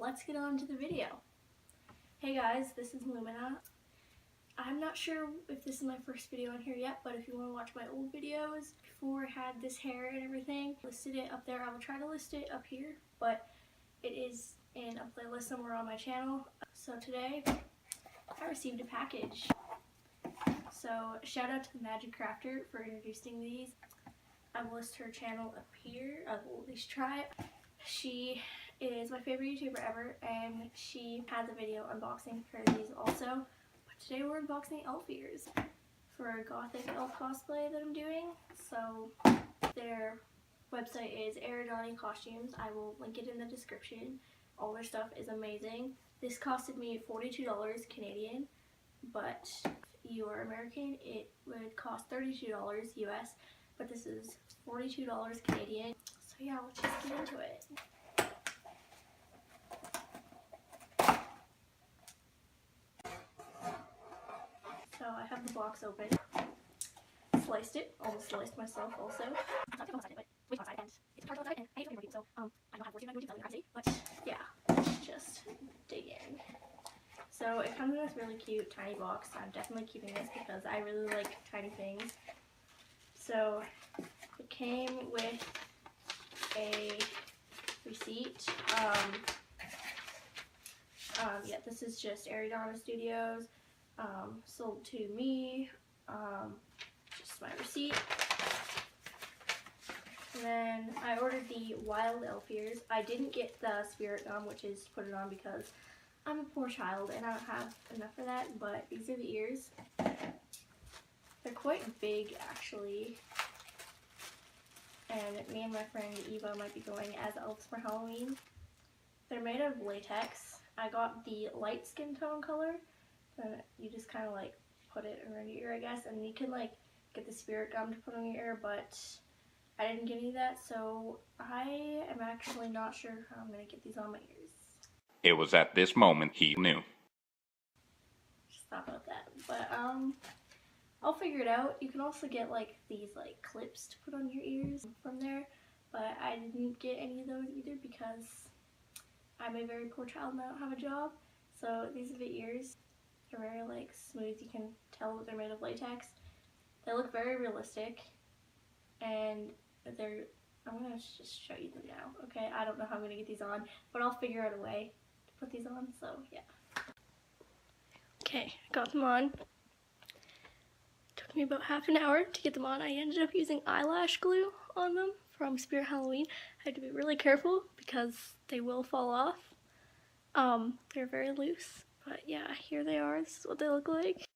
let's get on to the video. Hey guys, this is Lumina. I'm not sure if this is my first video on here yet, but if you want to watch my old videos before I had this hair and everything, I listed it up there. I will try to list it up here, but it is in a playlist somewhere on my channel. So today, I received a package. So shout out to the Magic Crafter for introducing these. I will list her channel up here. I will at least try it. She is my favorite YouTuber ever, and she has a video unboxing for these also. But today we're unboxing elf ears for a gothic elf cosplay that I'm doing. So their website is ARADANI Costumes. I will link it in the description. All their stuff is amazing. This costed me $42 Canadian, but if you are American, it would cost $32 US, but this is $42 Canadian. So yeah, let's just get into it. So I have the box open. Sliced it. Almost sliced myself also. I'm not outside it, but wait outside, and it's hard to outside, and I hate working, so I don't have 14 routines, crazy, but yeah, let's just dig in. So it comes in this really cute tiny box. I'm definitely keeping this because I really like tiny things. So it came with a receipt. Yeah, this is just ARADANI Studios. Sold to me. Just my receipt. And then I ordered the wild elf ears. I didn't get the spirit gum, which is to put it on because I'm a poor child and I don't have enough for that, but these are the ears. They're quite big actually. And me and my friend Eva might be going as elves for Halloween. They're made of latex. I got the light skin tone color. And you just kind of like put it around your ear, I guess, and you can like get the spirit gum to put on your ear, but I didn't get any of that, so I am actually not sure how I'm going to get these on my ears. It was at this moment he knew. Just thought about that, but I'll figure it out. You can also get like these like clips to put on your ears from there, but I didn't get any of those either because I'm a very poor child and I don't have a job. So these are the ears. They're very like smooth. You can tell that they're made of latex. They look very realistic, and I'm gonna just show you them now. Okay, I don't know how I'm gonna get these on, but I'll figure out a way to put these on. So yeah. Okay, got them on. Took me about half an hour to get them on. I ended up using eyelash glue on them from Spirit Halloween. I had to be really careful because they will fall off. They're very loose. But yeah, here they are. This is what they look like.